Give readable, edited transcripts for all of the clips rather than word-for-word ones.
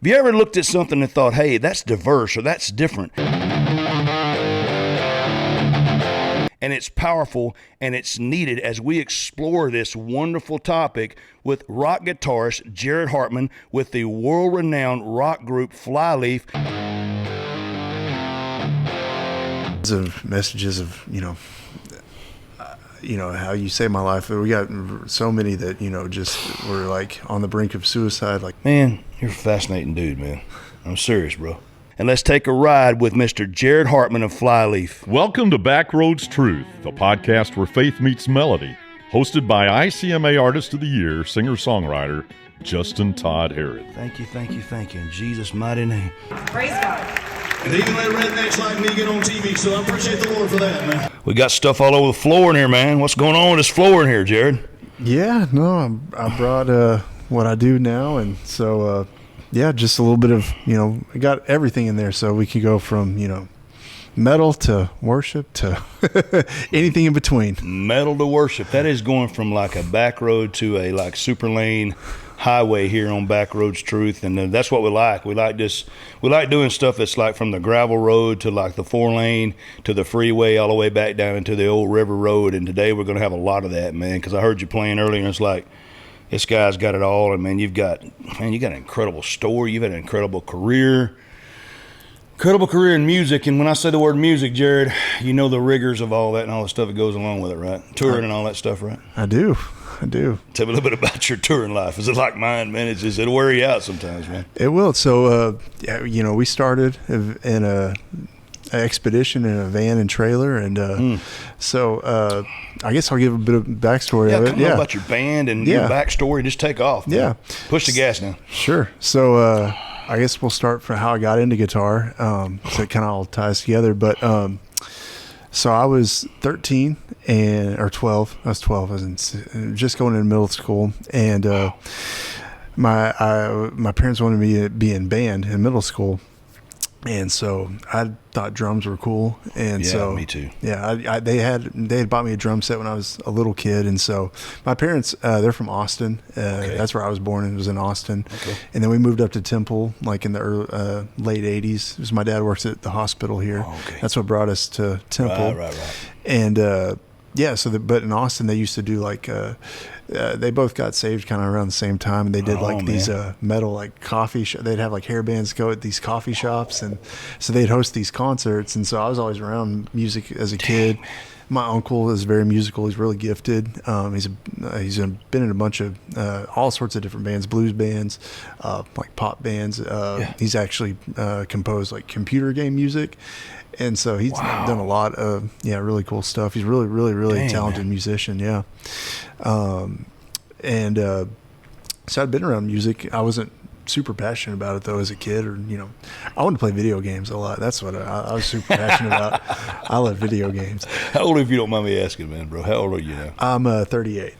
Have you ever looked at something and thought, hey, that's diverse or that's different? And it's powerful and it's needed as we explore this wonderful topic with rock guitarist Jared Hartman with the world-renowned rock group Flyleaf. Of messages of, how you saved my life. We got so many that, just were like on the brink of suicide. Like, man, you're a fascinating dude, man. I'm serious, bro. And let's take a ride with Mr. Jared Hartman of Flyleaf. Welcome to Backroads Truth, the podcast where faith meets melody. Hosted by ICMA Artist of the Year, singer-songwriter, Justin Todd Herod. Thank you, thank you, thank you. In Jesus' mighty name. Praise God. And even let rednecks like me get on TV, so I appreciate the Lord for that, man. We got stuff all over the floor in here, man. What's going on with this floor in here, Jared? Yeah, no, I brought what I do now, and so, just a little bit of, I got everything in there, so we could go from, metal to worship to anything in between. Metal to worship. That is going from like a back road to a like super lane highway here on Backroads Truth, and that's what we like. We like doing stuff that's like from the gravel road to like the 4-lane to the freeway all the way back down into the old river road. And today we're going to have a lot of that, man, because I heard you playing earlier and it's like, this guy's got it all. And man, you got an incredible story. You've had an incredible career in music. And when I say the word music, Jared, you know the rigors of all that and all the stuff that goes along with it, right? Touring and all that stuff, right? I do. Tell me a little bit about your touring life. Is it like mine, man? It'll wear you out sometimes, man. It will. So, we started in a expedition in a van and trailer, and so I guess I'll give a bit of backstory of it. Tell me about your band and your backstory. Just take off, man. Yeah. Push the gas now. Sure. So I guess we'll start from how I got into guitar. So it kind of all ties together. But so I was 13 or 12. I was 12. I was just going into middle school, and my parents wanted me to be in band in middle school. And so I thought drums were cool, and so me too. Yeah, they had bought me a drum set when I was a little kid, and so my parents they're from Austin. That's where I was born. It was in Austin, and then we moved up to Temple like in the late '80s. Because my dad works at the hospital here. That's what brought us to Temple. Right. And but in Austin they used to do like. They both got saved kind of around the same time, and they did these metal like coffee. They'd have like hair bands go at these coffee shops, and so they'd host these concerts. And so I was always around music as a kid. My uncle is very musical. He's really gifted. He's been in a bunch of all sorts of different bands, blues bands, like pop bands. He's actually composed like computer game music. And so he's done a lot of really cool stuff. He's really, really, really talented musician. Yeah. So I'd been around music. I wasn't super passionate about it though as a kid, or I wanted to play video games a lot. That's what I was super passionate about. I love video games. How old, if you don't mind me asking, man, bro? How old are you now? I'm 38.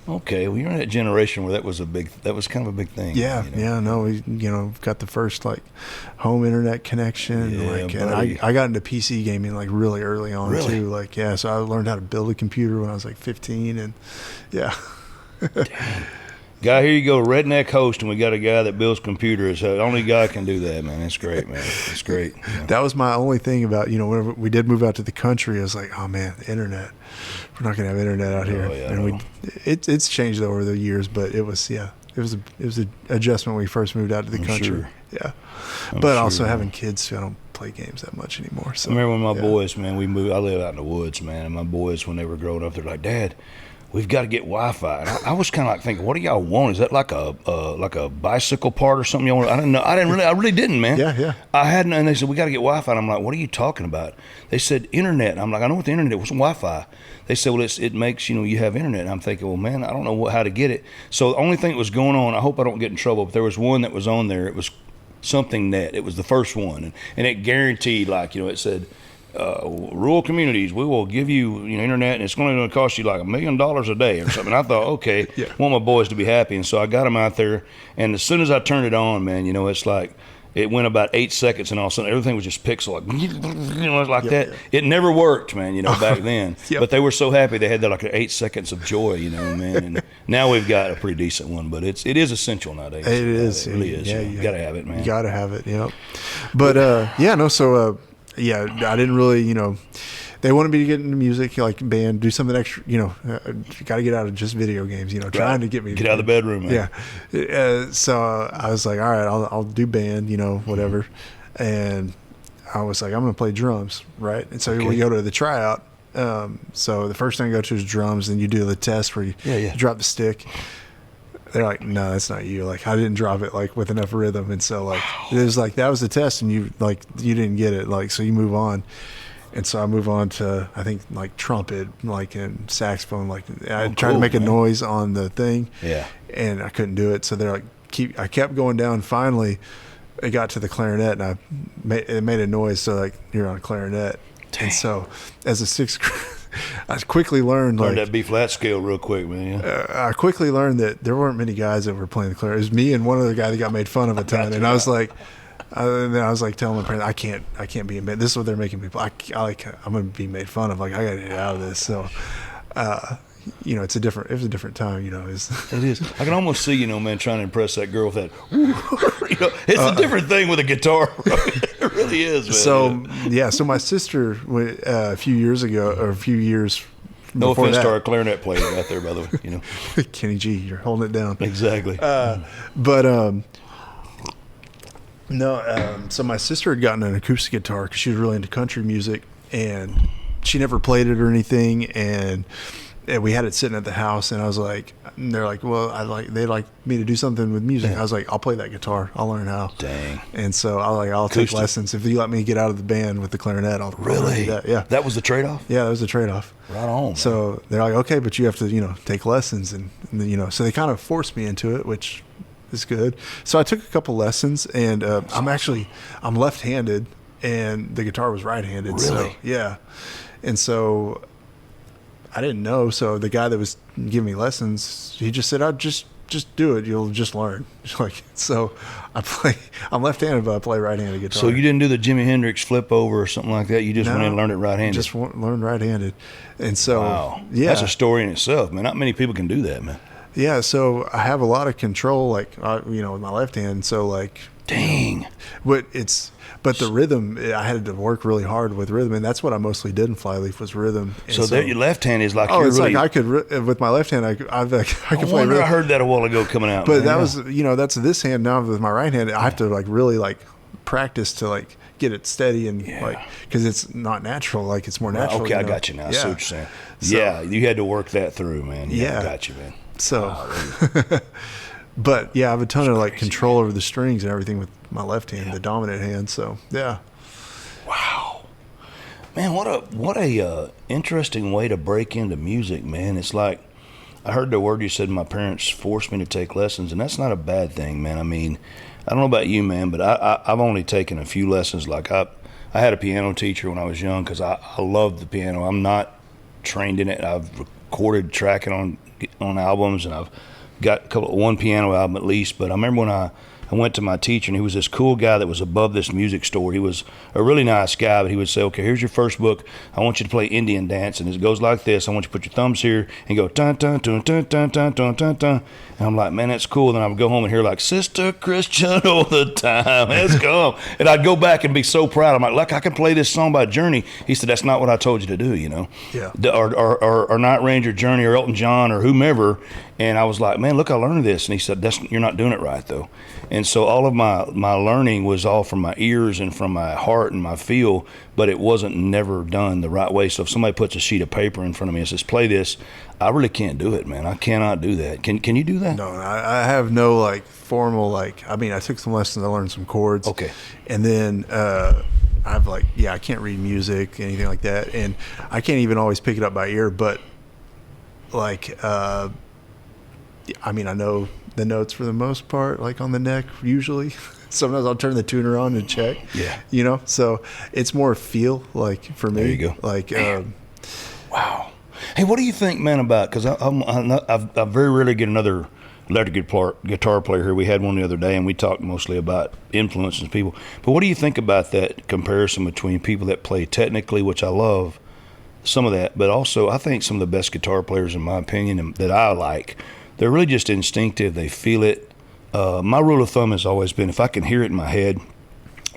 Okay, well, you're in that generation where that was kind of a big thing. Yeah, we got the first like home internet connection, and I got into PC gaming like really early on too. So I learned how to build a computer when I was like 15, and Guy, here you go, redneck host, and we got a guy that builds computers. The only guy can do that, man. That's great, man. It's great. That was my only thing about, whenever we did move out to the country, I was like, oh man, the internet. We're not gonna have internet out here. And it's changed over the years, but it was an adjustment when we first moved out to the country. Sure. Yeah. But also having kids, I don't play games that much anymore. So I remember when my boys, man, we moved. I live out in the woods, man, and my boys, when they were growing up, they're like, Dad, we've got to get Wi-Fi. And I was kind of like thinking, what do y'all want? Is that like a bicycle part or something you want? I didn't know. I really didn't, man. Yeah. I hadn't, and they said, we got to get Wi-Fi. And I'm like, what are you talking about? They said, internet. I'm like, I know what the internet was, Wi-Fi. They said, well, it makes, you have internet. And I'm thinking, well, man, I don't know how to get it. So the only thing that was going on, I hope I don't get in trouble, but there was one that was on there. It was something net. It was the first one. And it guaranteed, it said, rural communities, we will give you, internet, and it's going to cost you like $1 million a day or something. I thought, okay, I want my boys to be happy, and so I got them out there. And as soon as I turned it on, man, it's like it went about 8 seconds, and all of a sudden everything was just pixel, like that. Yep. It never worked, man, back then. Yep. But they were so happy they had that 8 seconds of joy, man. And now we've got a pretty decent one, but it is essential nowadays. It is. It really is. Yeah, You got to have it, man. You got to have it. Yep. But I didn't really, they wanted me to get into music, like band, do something extra, got to get out of just video games, trying to get me Get out of the bedroom, man. Yeah. So I was like, all right, I'll do band, whatever. And I was like, I'm going to play drums, right? And so we go to the tryout. So the first thing I go to is drums, and you do the test where you drop the stick. They're like, no, that's not you. Like, I didn't drop it with enough rhythm. And so it was that was the test, and you didn't get it. So you move on. And so I move on to, I think, trumpet, and saxophone. I tried to make a noise on the thing. Yeah. And I couldn't do it. So they're I kept going down. Finally, it got to the clarinet, and it made a noise. So you're on clarinet. Dang. And so as a sixth grader, I quickly learned that B flat scale real quick, man. I quickly learned that there weren't many guys that were playing the clarinet. It was me and one other guy that got made fun of a ton. And I was like, and then I was telling my parents, I can't be made. This is what they're making me play. I'm going to be made fun of. I got to get out of this. So, it's a different time. It is. I can almost see, man, trying to impress that girl with that. It's a different thing with a guitar. It really is, man. So my sister, a few years no before offense that, to our clarinet player out there, by the way. Kenny G, you're holding it down. Exactly. So my sister had gotten an acoustic guitar because she was really into country music, and she never played it or anything. And we had it sitting at the house, and I was like, and they're like, well, they'd like me to do something with music. Yeah. I was like, I'll play that guitar. I'll learn how. Dang. And so I'll take lessons. If you let me get out of the band with the clarinet, I'll really do that. Yeah. That was the trade-off? Yeah, that was the trade-off. Right on. So they're like, okay, but you have to, take lessons. And so they kind of forced me into it, which is good. So I took a couple lessons, and I'm left-handed, and the guitar was right-handed. Really? So, yeah. And so I didn't know. So the guy that was giving me lessons, he just said, "I'll just do it. You'll just learn." So I'm left-handed, but I play right-handed guitar. So you didn't do the Jimi Hendrix flip over or something like that? You just went in and learned it right-handed? Just learned right-handed. And so, wow. Yeah. That's a story in itself, man. Not many people can do that, man. Yeah, so I have a lot of control, with my left hand. So, dang. But the rhythm, I had to work really hard with rhythm, and that's what I mostly did in Flyleaf was rhythm. And so your left hand is like, I could with my left hand, I could play rhythm. I heard that a while ago coming out. But that was, that's this hand. Now with my right hand, I have to really practice to get it steady and because it's not natural. It's more natural. Okay, I got you now. I see what you're saying. So, you had to work that through, man. Yeah, I got you, man. So, but I have a ton of control over the strings and everything with my left hand, the dominant hand. So, yeah. Wow, man, what a interesting way to break into music, man. It's like I heard the word you said. My parents forced me to take lessons, and that's not a bad thing, man. I mean, I don't know about you, man, but I've only taken a few lessons. I had a piano teacher when I was young because I loved the piano. I'm not trained in it. I've recorded tracking on albums, and I've got one piano album at least. But I remember when I went to my teacher, and he was this cool guy that was above this music store. He was a really nice guy, but he would say, okay, here's your first book. I want you to play Indian dance, and it goes like this. I want you to put your thumbs here and go dun dun dun dun dun dun dun dun dun. And I'm like, man, that's cool. Then I would go home and hear Sister Christian all the time. Let's go. And I'd go back and be so proud. I'm like, look, I can play this song by Journey. He said, that's not what I told you to do, Yeah. Or Night Ranger, Journey, or Elton John, or whomever. And I was like, man, look, I learned this. And he said, you're not doing it right, though. And so all of my learning was all from my ears and from my heart and my feel, but it wasn't never done the right way. So if somebody puts a sheet of paper in front of me and says, play this, I really can't do it, man. I cannot do that. Can you do that? No, I have no formal I took some lessons. I learned some chords. Okay. And then I've I can't read music, anything like that, and I can't even always pick it up by ear. But I know the notes for the most part, on the neck usually. Sometimes I'll turn the tuner on and check. Yeah. So it's more feel for me. There you go. Wow. Hey, what do you think, man, about, because I very rarely get another electric guitar player here. We had one the other day, and we talked mostly about influences people. But what do you think about that comparison between people that play technically, which I love, some of that, but also I think some of the best guitar players, in my opinion, and that I like, they're really just instinctive. They feel it. My rule of thumb has always been, if I can hear it in my head,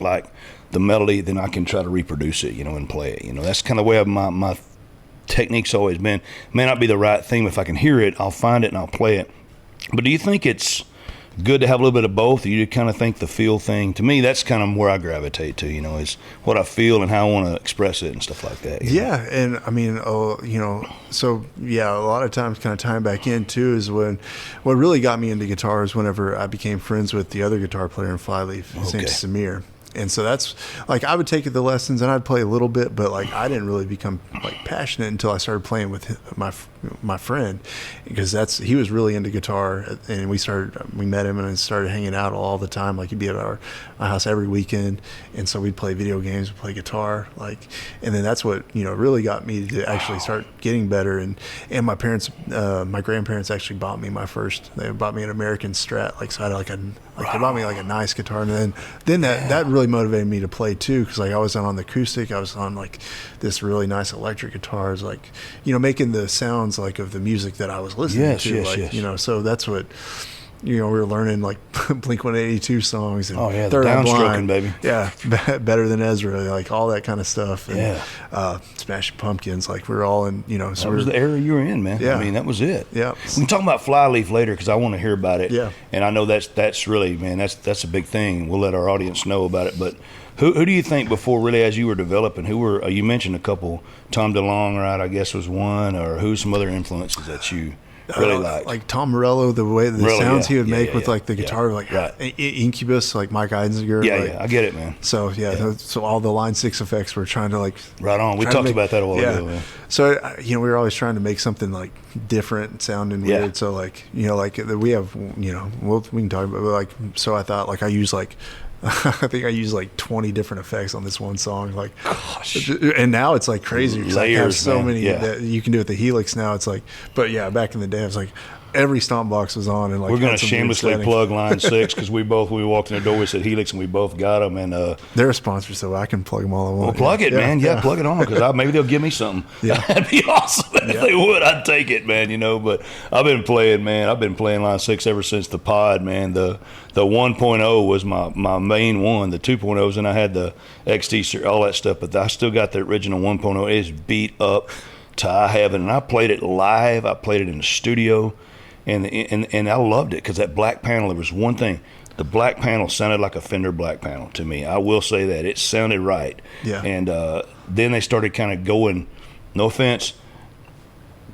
like the melody, then I can try to reproduce it, and play it. That's kind of the way my technique's always been. It may not be the right thing, but if I can hear it, I'll find it and I'll play it. But do you think it's good to have a little bit of both? Or you kind of think the feel thing, to me, that's kind of where I gravitate to, is what I feel and how I want to express it and stuff like that. Yeah. And I mean, so yeah, a lot of times kind of tying back in too is when what really got me into guitars whenever I became friends with the other guitar player in Flyleaf. His name's Samir. And so that's like, I would take the lessons and I'd play a little bit, but like I didn't really become like passionate until I started playing with my friend, because he was really into guitar, and we met him and I started hanging out all the time. Like he'd be at my house every weekend, and so we'd play video games, we'd play guitar, and then that's what really got me to actually start getting better. And my parents, my grandparents actually bought me they bought me an American Strat, so I had they bought me like a nice guitar, and then that really motivated me to play too, because I was on the acoustic, I was on like this really nice electric guitars, making the sounds of the music that I was listening to, so that's what we were learning, like Blink-182 songs and the downstroking, baby, Better Than Ezra, all that kind of stuff, and Smashing Pumpkins, we're all in, so that was the era you were in, man. I mean, that was it. Yeah, we can talk about Flyleaf later, because I want to hear about it. Yeah, and I know that's really, man, that's a big thing. We'll let our audience know about it. But who do you think, before really, as you were developing, who were you mentioned a couple, Tom DeLonge, right? I guess was one, or who's some other influences that you really like Tom Morello, the way the sounds he would make with the guitar, Incubus, Mike Einziger. I get it, man. So so all the Line 6 effects were trying to right on. We talked about that a while ago, man. So we were always trying to make something different sounding weird. So we have we can talk about so I thought I use I think I used 20 different effects on this one song. Gosh. And now it's crazy. Layers, I have so many that you can do with the Helix now. It's but yeah, back in the day, it was every stomp box was on, and we're going to shamelessly plug Line 6, because we walked in the door, we said Helix, and we both got them. And they're a sponsor, so I can plug them all I want. Well, plug it, man. Yeah, plug it on, because maybe they'll give me something. Yeah, that'd be awesome if they would. I'd take it, man. But I've been playing Line 6 ever since the Pod, man. The 1.0 was my main one. The 2.0s, and I had the XT, all that stuff, but I still got the original 1.0. It is beat up to high heaven, and I played it live. I played it in the studio. And I loved it, because that black panel, there was one thing. The black panel sounded like a Fender black panel to me. I will say that. It sounded right. Yeah. And then they started kind of going, no offense,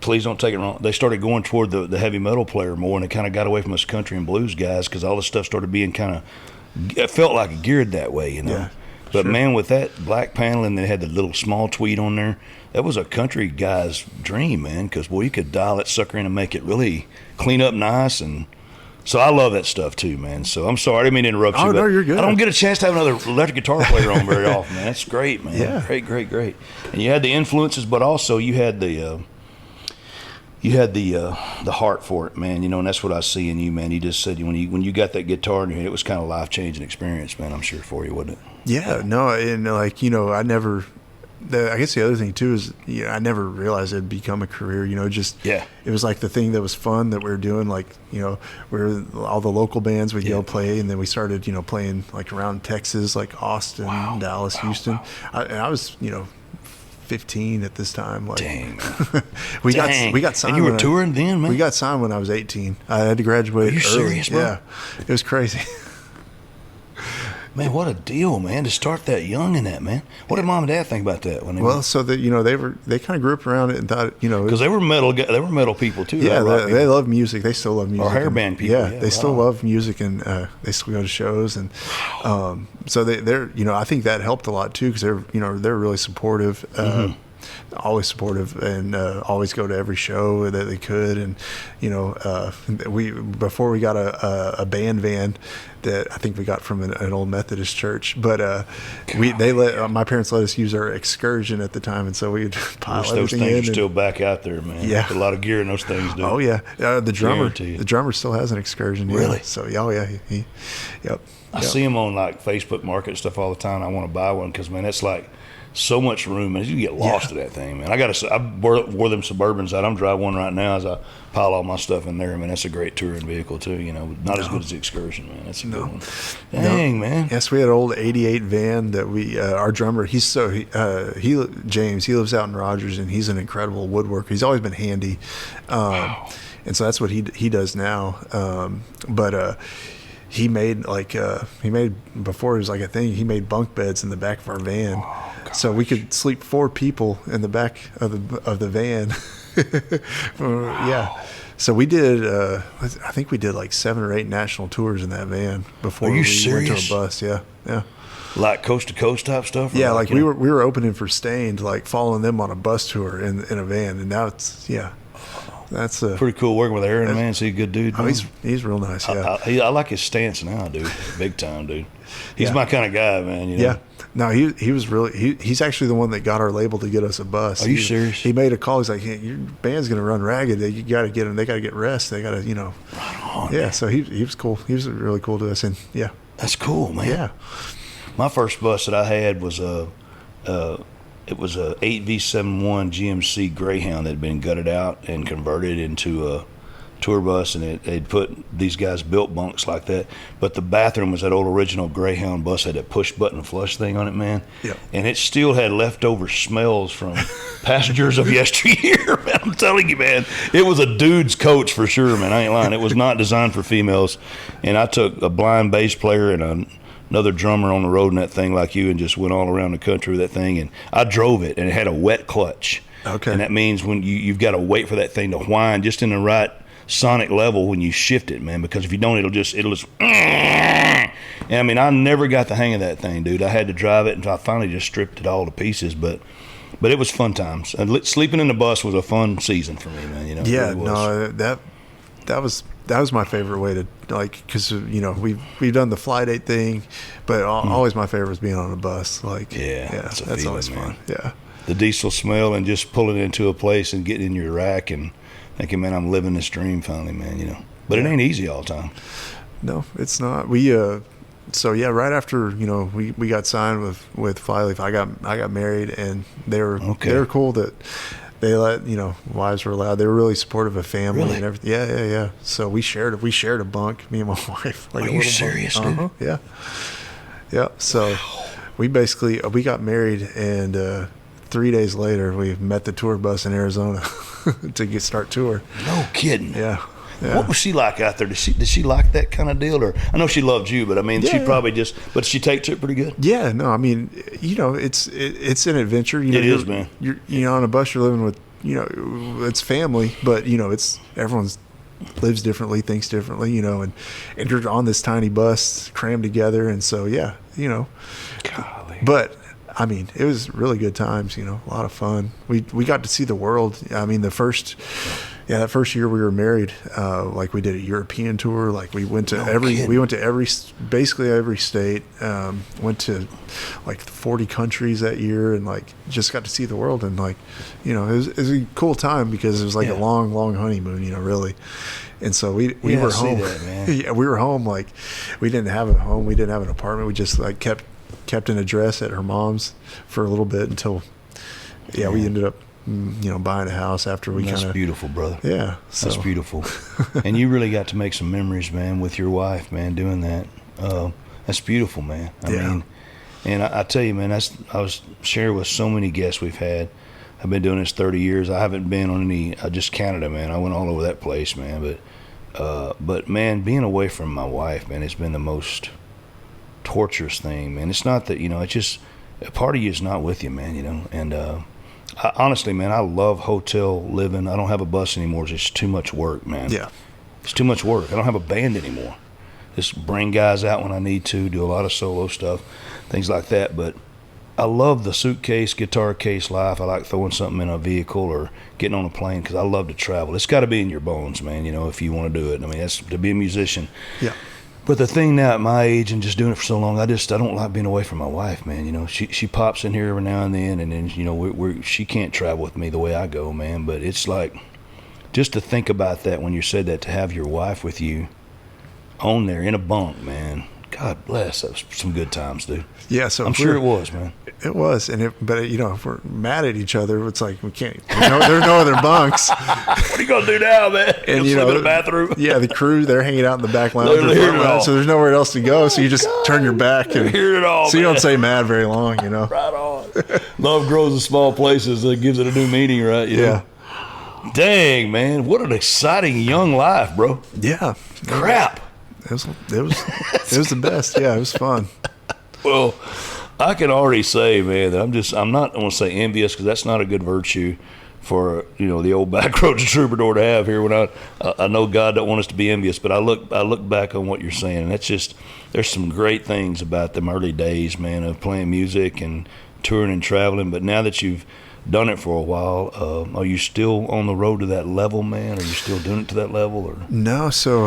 please don't take it wrong, they started going toward the heavy metal player more, and it kind of got away from us country and blues guys, because all the stuff started being kind of, it felt like geared that way, Yeah. But sure. Man, with that black panel, and they had the little small tweed on there, that was a country guy's dream, man, because, boy, you could dial that sucker in and make it really clean up nice. And so I love that stuff too, man. So I'm sorry, I didn't mean to interrupt you. Oh, but no, you're good. I don't get a chance to have another electric guitar player on very often, man. That's great, man. Yeah. Great. And you had the influences, but also you had the heart for it, man. And that's what I see in you, man. You just said when you got that guitar in your head, it was kind of life-changing experience, man, I'm sure, for you, wasn't it? Yeah, no, and I never. I guess the other thing too is I never realized it'd become a career. It was the thing that was fun that we were doing. We're all the local bands we'd go play, and then we started playing around Texas, Austin, Dallas, Houston. I was 15 at this time. Dang. we got signed. And you were touring then, man? We got signed when I was 18. I had to graduate. Are you early. Serious, bro? Yeah, it was crazy. Man, what a deal, man, to start that young in that, man. What did Mom and Dad think about that when they so that they kind of grew up around it and thought because they were metal people too. Yeah, they love music. They still love music. Or hair band people. Yeah, they still love music, and they still go to shows, and so they're I think that helped a lot too, because they're really supportive. always supportive and always go to every show that they could. And before we got a band van that I think we got from an old Methodist church, but my parents let us use our excursion at the time, and so we'd pile those everything things in. are still back out there, man. Yeah. There's a lot of gear in those things, dude. Oh yeah, the Guarantee drummer still has an excursion. Yeah. Really? So yep. I see them on like Facebook Market and stuff all the time. I want to buy one because, man, it's like so much room, man. You get lost in that thing, man. I wore them Suburbans out. I'm driving one right now as I pile all my stuff in there. I mean, that's a great touring vehicle too. Not as good as the Excursion, man. That's a good one. Dang, man. Yes, we had an old '88 van that we. Our drummer, James. He lives out in Rogers, and he's an incredible woodworker. He's always been handy, and so that's what he does now. He made before it was like a thing. He made bunk beds in the back of our van, so we could sleep 4 people in the back of the van. Yeah, so we did. I think we did like 7 or 8 national tours in that van before we went to a bus. Yeah. Like coast to coast type stuff. Yeah, like we were opening for Stained, like following them on a bus tour in a van, and now it's That's pretty cool working with Aaron, man. He's a good dude. Oh, he's real nice. Yeah, I like his stance now, dude. Big time, dude. He's my kind of guy, man. Yeah. No, he was really he's actually the one that got our label to get us a bus. Are you serious? He made a call. He's like, hey, your band's gonna run ragged. You got to get them. They got to get rest. They got to Right on. Yeah. Man. So he was cool. He was really cool to us, and yeah. That's cool, man. Yeah. My first bus that I had was a 8V71 GMC Greyhound that had been gutted out and converted into a tour bus, and they'd put these guys built bunks like that, but the bathroom was that old original Greyhound bus, had that push button flush thing on it, man. Yeah. And it still had leftover smells from passengers of yesteryear, man. I'm telling you, man, it was a dude's coach for sure, man. I ain't lying. It was not designed for females. And I took a blind bass player and another drummer on the road in that thing like you, and just went all around the country with that thing. And I drove it, and it had a wet clutch. Okay. And that means when you've got to wait for that thing to whine just in the right sonic level when you shift it, man, because if you don't, it'll just and I mean, I never got the hang of that thing, dude. I had to drive it until I finally just stripped it all to pieces, but it was fun times. And sleeping in the bus was a fun season for me, man. Yeah, it really was. no, that was my favorite way to, like, because we've done the fly date thing, but always my favorite was being on a bus. Like, that's feeling, always man. fun. Yeah, the diesel smell and just pulling into a place and getting in your rack and thinking, man, I'm living this dream finally, man. But it ain't easy all the time. No, it's not. We so yeah, right after we got signed with Flyleaf, I got married, and they were cool that they let wives were allowed. They were really supportive of family and everything. Yeah. So we shared a bunk, me and my wife. Like, are you serious, dude? Yeah. So we got married, and 3 days later we met the tour bus in Arizona to start tour. No kidding. Yeah. What was she like out there? Did she like that kind of deal? Or I know she loved you, but I mean, she probably but she take to it pretty good. Yeah, no, I mean, it's an adventure. It is, man. You're on a bus. You're living with it's family, but it's everyone's lives differently, thinks differently, and you're on this tiny bus crammed together, and so Golly. But I mean, it was really good times, a lot of fun. We got to see the world. I mean, that first year we were married, like we did a European tour. Like we went to basically every state, went to like 40 countries that year, and like just got to see the world. And like, it was a cool time because it was like a long, long honeymoon, really. And so we were home. That, man. Yeah, we were home. Like we didn't have a home. We didn't have an apartment. We just like kept an address at her mom's for a little bit until we ended up buying a house after we That's beautiful, brother. Yeah, so. That's beautiful. And you really got to make some memories, man, with your wife, man, doing that. That's beautiful, man. I mean, and I tell you, man, I was sharing with so many guests we've had. I've been doing this 30 years. I haven't been on any, just Canada, man. I went all over that place, man. But man, being away from my wife, man, it's been the most torturous thing, man. It's not that, it's just a part of you is not with you, man, and honestly, man, I love hotel living. I don't have a bus anymore. It's just too much work, man. Yeah, it's too much work. I don't have a band anymore. Just bring guys out when I need to, do a lot of solo stuff, things like that. But I love the suitcase, guitar case life. I like throwing something in a vehicle or getting on a plane because I love to travel. It's got to be in your bones, man, if you want to do it. I mean, that's to be a musician. Yeah. But the thing now at my age and just doing it for so long, I don't like being away from my wife, man. She pops in here every now and then she can't travel with me the way I go, man. But it's like, just to think about that when you said that, to have your wife with you on there in a bunk, man. God bless. That was some good times, dude. Yeah, so I'm sure it was, man. It was, but if we're mad at each other, it's like we can't. There's no other bunks. What are you gonna do now, man? And sleep in the bathroom. Yeah, the crew, they're hanging out in the back lounge, so there's nowhere else to go. So you just turn your back and hear it all. So you don't say mad very long, Right on. Love grows in small places. That gives it a new meaning, right? Yeah. Dang, man, what an exciting young life, bro. Yeah. Crap. It was the best. Yeah, it was fun. Well, I can already say, man, that I'm not going to say envious, because that's not a good virtue for the old Backroads troubadour to have here. When I know God don't want us to be envious, but I look back on what you're saying, and that's just, there's some great things about them early days, man, of playing music and touring and traveling. But now that you've done it for a while, are you still on the road to that level, man? Are you still doing it to that level? Or no? So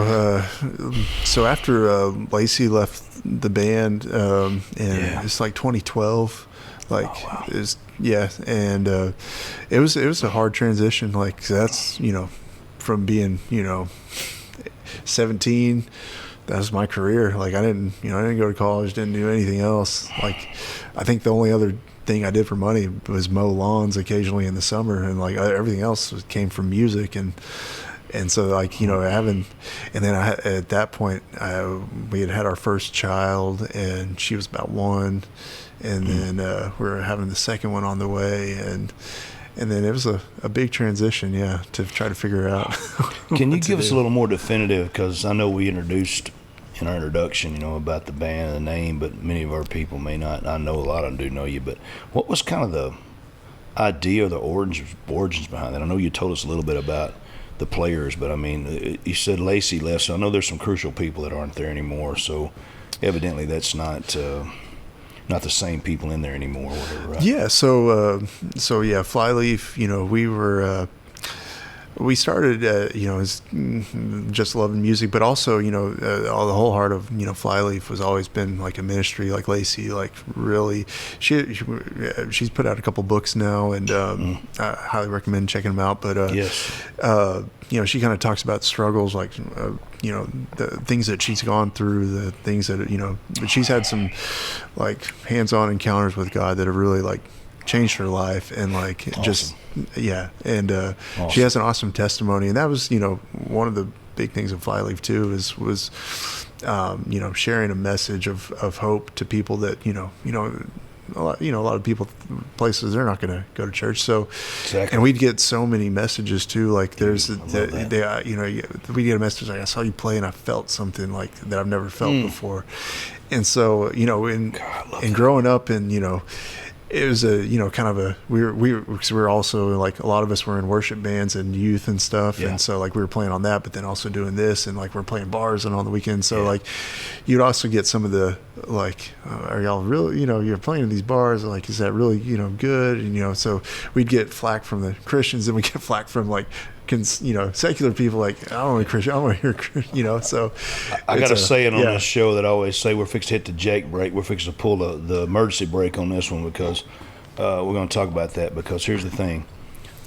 after Lacey left the band, and it's like 2012, and it was a hard transition. Like, that's from being 17. That was my career. Like, I didn't go to college, didn't do anything else. Like, I think the only other thing I did for money was mow lawns occasionally in the summer, and like everything else came from music. And so, like, and then at that point, we had our first child, and she was about 1, and then we were having the second one on the way, and then it was a big transition, to try to figure out. Can you give us a little more definitive? Because I know we introduced in our introduction, about the band and the name, but many of our people may not. I know a lot of them do know you, but what was kind of the idea or the origins behind that? I know you told us a little bit about the players, but I mean, you said Lacey left, so I know there's some crucial people that aren't there anymore. So evidently that's not the same people in there anymore, or whatever, right? Yeah. So Flyleaf. We started, as just loving music, but also, the whole heart of, Flyleaf was always been like a ministry. Like Lacey, like really, she's put out a couple books now, and I highly recommend checking them out. But yes, she kind of talks about struggles, like the things that she's gone through, the things that but she's had some like hands-on encounters with God that have really like changed her life, and like awesome. Awesome. She has an awesome testimony, and that was one of the big things of Flyleaf too was sharing a message of hope to people that a lot of people, places, they're not going to go to church. So, exactly. And we'd get so many messages too. Like we'd get a message like, I saw you play and I felt something like that I've never felt before. And so, in growing up, and it was we were also, like, a lot of us were in worship bands and youth and stuff, and so like we were playing on that, but then also doing this, and like we're playing bars and on the weekends. So like you'd also get some of the like, are y'all really, you're playing in these bars, like, is that really good? And so we'd get flack from the Christians, and we get flack from like secular people, like, I don't want to Christian, I want to hear Christian, so I gotta say it on this show that I always say, we're fixed to hit the Jake brake, we're fixed to pull the emergency brake on this one, because we're going to talk about that. Because here's the thing,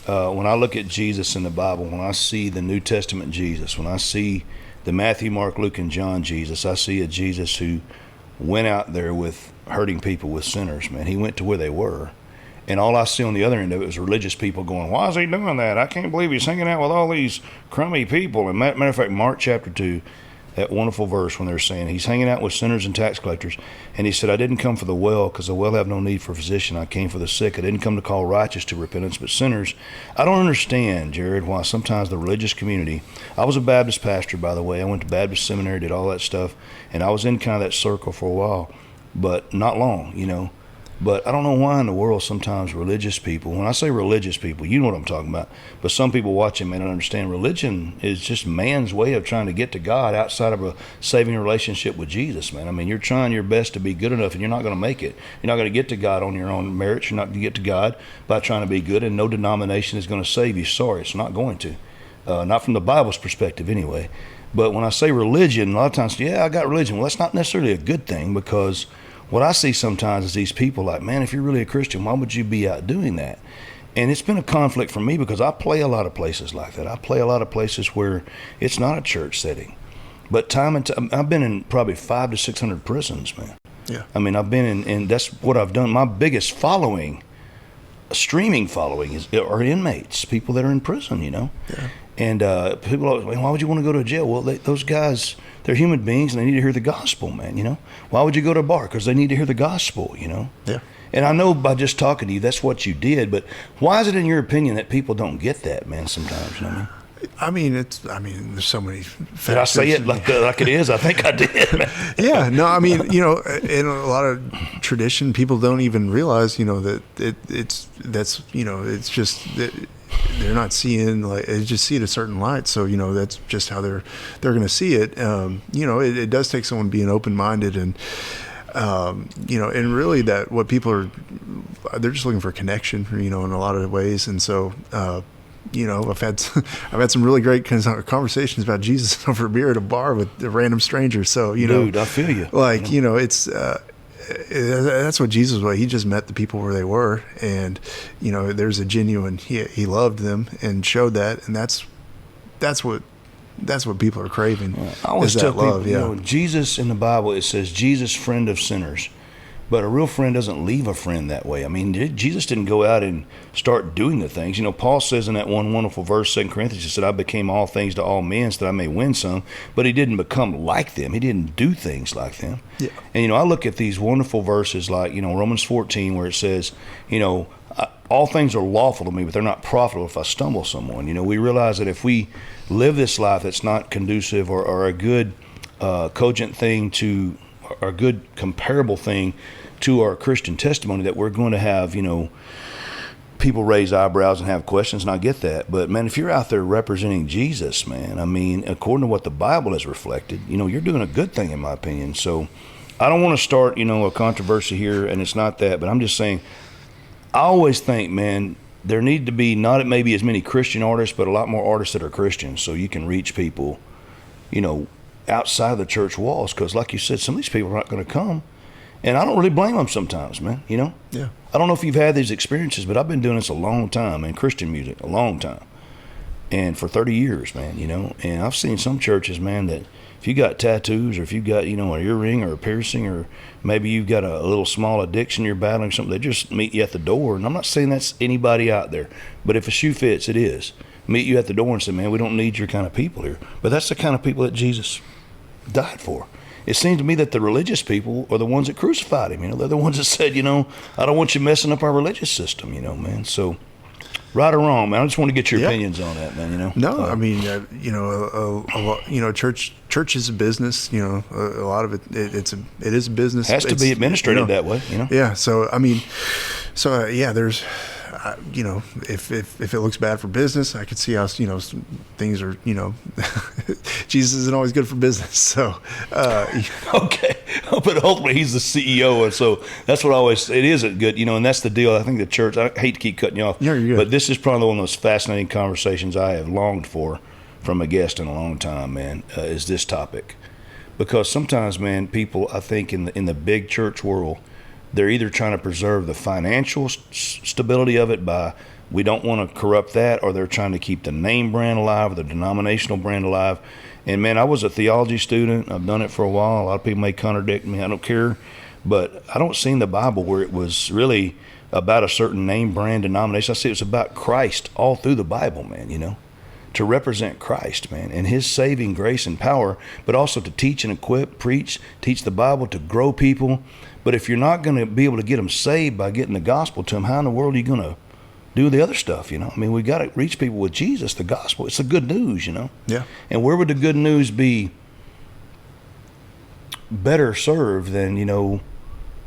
when I look at Jesus in the Bible, when I see the New Testament Jesus, when I see the Matthew, Mark, Luke, and John Jesus, I see a Jesus who went out there with hurting people, with sinners, man. He went to where they were. And all I see on the other end of it is religious people going, why is he doing that? I can't believe he's hanging out with all these crummy people. And matter of fact, Mark chapter 2, that wonderful verse when they're saying he's hanging out with sinners and tax collectors. And he said, I didn't come for the well, because the well have no need for a physician. I came for the sick. I didn't come to call righteous to repentance, but sinners. I don't understand, Jared, why sometimes the religious community, I was a Baptist pastor, by the way. I went to Baptist seminary, did all that stuff. And I was in kind of that circle for a while, but not long, But I don't know why in the world sometimes religious people, when I say religious people, you know what I'm talking about, but some people watching may not understand religion is just man's way of trying to get to God outside of a saving relationship with Jesus, man. I mean, you're trying your best to be good enough and you're not going to make it. You're not going to get to God on your own merits. You're not going to get to God by trying to be good, and no denomination is going to save you. Sorry, it's not going to. Not from the Bible's perspective anyway. But when I say religion, a lot of times, yeah, I got religion. Well, that's not necessarily a good thing, because what I see sometimes is these people like, man, if you're really a Christian, why would you be out doing that? And it's been a conflict for me because I play a lot of places like that. I play a lot of places where it's not a church setting. But time and time, I've been in probably 500 to 600 prisons, man. Yeah. I mean, I've been in, and that's what I've done. My biggest following, streaming following, are inmates, people that are in prison, you know? Yeah. And people always, why would you want to go to jail? Well, those guys, they're human beings and they need to hear the gospel, man, you know? Why would you go to a bar? Because they need to hear the gospel, you know? Yeah. And I know by just talking to you, that's what you did, but why is it in your opinion that people don't get that, man, sometimes, you know what I mean? There's so many factors. Did I say it like it is? I think I did, man. Yeah, no, I mean, you know, in a lot of tradition, people don't even realize, you know, that it's just that they're not seeing, like, they just see it a certain light. So, you know, that's just how they're going to see it. You know, it does take someone being open-minded and, you know, and really that what people they're just looking for connection, you know, in a lot of ways. And so, you know, I've had some really great conversations about Jesus over a beer at a bar with a random stranger. So, you know, dude, I feel you. Like, you know, it's that's what Jesus was. He just met the people where they were, and you know, there's a genuine. He loved them and showed that, and that's what people are craving. I always tell people, love, you know, Jesus in the Bible, it says Jesus, friend of sinners. But a real friend doesn't leave a friend that way. I mean, Jesus didn't go out and start doing the things. You know, Paul says in that one wonderful verse, 2 Corinthians, he said, I became all things to all men so that I may win some. But he didn't become like them. He didn't do things like them. Yeah. And, you know, I look at these wonderful verses like, you know, Romans 14, where it says, you know, all things are lawful to me, but they're not profitable if I stumble someone. You know, we realize that if we live this life that's not conducive or a good cogent thing to, or a good comparable thing to our Christian testimony, that we're going to have, you know, people raise eyebrows and have questions, and I get that. But, man, if you're out there representing Jesus, man, I mean, according to what the Bible has reflected, you know, you're doing a good thing, in my opinion. So I don't want to start, you know, a controversy here, and it's not that, but I'm just saying, I always think, man, there need to be not maybe as many Christian artists, but a lot more artists that are Christians, so you can reach people, you know, outside of the church walls. Because like you said, some of these people are not going to come. And I don't really blame them sometimes, man, you know? Yeah. I don't know if you've had these experiences, but I've been doing this a long time in Christian music, a long time. And for 30 years, man, you know? And I've seen some churches, man, that if you got tattoos or if you've got, you know, an earring or a piercing, or maybe you've got a little small addiction you're battling, something, they just meet you at the door. And I'm not saying that's anybody out there, but if a shoe fits, it is. Meet you at the door and say, man, we don't need your kind of people here. But that's the kind of people that Jesus died for. It seems to me that the religious people are the ones that crucified him. You know, they're the ones that said, you know, I don't want you messing up our religious system, you know, man. So, right or wrong, man, I just want to get your opinions on that, man, you know. No, I mean, you know, a lot, you know, church is a business. You know, a lot of it is a business. It has to be administrated, you know, that way, you know. Yeah. So, I mean, yeah, there's. You know, if it looks bad for business, I could see how, you know, things are, you know, Jesus isn't always good for business. So, okay, but ultimately he's the CEO, and so that's what I always. It isn't good, you know, and that's the deal. I think the church. I hate to keep cutting you off, yeah, you're good. But this is probably one of those fascinating conversations I have longed for from a guest in a long time, man. Is this topic, because sometimes, man, people, I think in the big church world, they're either trying to preserve the financial stability of it by, we don't want to corrupt that, or they're trying to keep the name brand alive or the denominational brand alive. And, man, I was a theology student. I've done it for a while. A lot of people may contradict me. I don't care. But I don't see in the Bible where it was really about a certain name brand denomination. I see it was about Christ all through the Bible, man, you know, to represent Christ, man, and his saving grace and power, but also to teach and equip, preach, teach the Bible, to grow people. But if you're not going to be able to get them saved by getting the gospel to them, how in the world are you going to do the other stuff, you know? I mean, we got to reach people with Jesus, the gospel. It's the good news, you know? Yeah. And where would the good news be better served than, you know,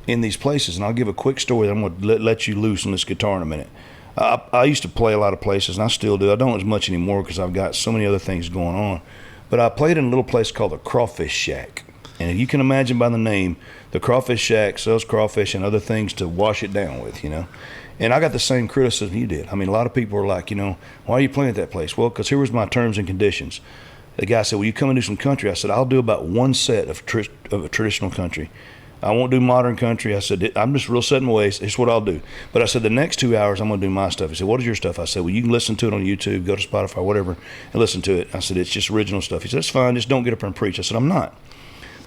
in these places. And I'll give a quick story. I'm going to let you loose on this guitar in a minute. I used to play a lot of places, and I still do. I don't as much anymore because I've got so many other things going on. But I played in a little place called the Crawfish Shack. And you can imagine by the name, the Crawfish Shack sells crawfish and other things to wash it down with, And I got the same criticism you did. I mean, a lot of people are like, why are you playing at that place? Well, because here was my terms and conditions. The guy said, will you come and do some country? I said, I'll do about one set of a traditional country. I won't do modern country. I said, I'm just real set in my ways. It's what I'll do. But I said, the next 2 hours, I'm going to do my stuff. He said, what is your stuff? I said, well, you can listen to it on YouTube, go to Spotify, whatever, and listen to it. I said, it's just original stuff. He said, that's fine. Just don't get up and preach. I said, I'm not.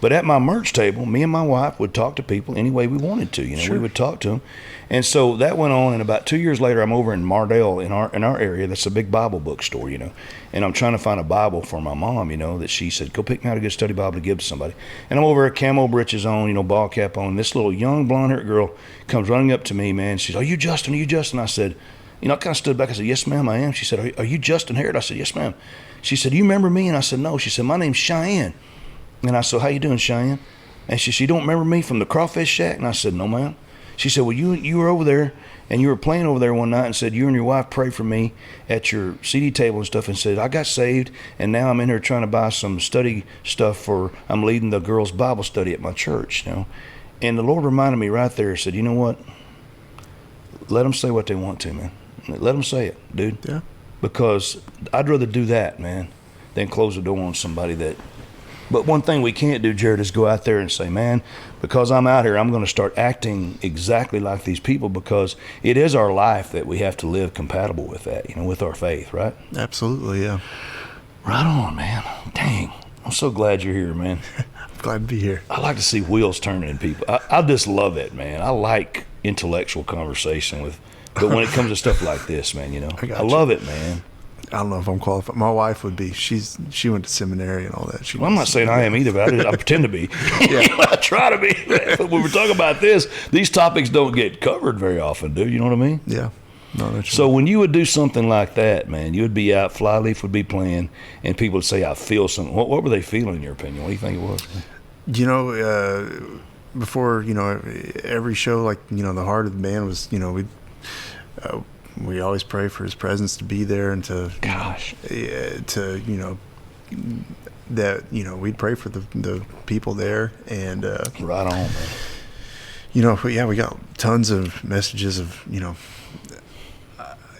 But at my merch table, me and my wife would talk to people any way we wanted to. Sure. We would talk to them. And so that went on, and about 2 years later, I'm over in Mardell in our area. That's a big Bible bookstore, And I'm trying to find a Bible for my mom, that she said, go pick me out a good study Bible to give to somebody. And I'm over at camo britches on, ball cap on. This little young blonde-haired girl comes running up to me, man. She's, are you Justin? Are you Justin? I said, I kind of stood back. I said, yes, ma'am, I am. She said, are you Justin Herod? I said, yes, ma'am. She said, do you remember me? And I said, no. She said, my name's Cheyenne. And I said, how you doing, Cheyenne? And she said, you don't remember me from the Crawfish Shack? And I said, no, ma'am. She said, well, you were over there, and you were playing over there one night and said you and your wife prayed for me at your CD table and stuff, and said, I got saved, and now I'm in here trying to buy some study stuff I'm leading the girls' Bible study at my church, And the Lord reminded me right there, said, you know what? Let them say what they want to, man. Let them say it, dude. Yeah. Because I'd rather do that, man, than close the door on somebody that... But one thing we can't do, Jared, is go out there and say, man, because I'm out here, I'm going to start acting exactly like these people, because it is our life that we have to live compatible with that, with our faith, right? Absolutely, yeah. Right on, man. Dang. I'm so glad you're here, man. I'm glad to be here. I like to see wheels turning in people. I just love it, man. I like intellectual conversation but when it comes to stuff like this, man, I love it, man. I don't know if I'm qualified. My wife would be. She went to seminary and all that. I'm not saying I am either, but I pretend to be. I try to be. But when we're talking about this, these topics don't get covered very often, do you know what I mean? Yeah. No, that's so when you would do something like that, man, you would be out, Flyleaf would be playing, and people would say, I feel something. What were they feeling, in your opinion? What do you think it was? Before, every show, like, the heart of the band was, we always pray for his presence to be there and to, that, we'd pray for the people there. And, right on, man. We got tons of messages of,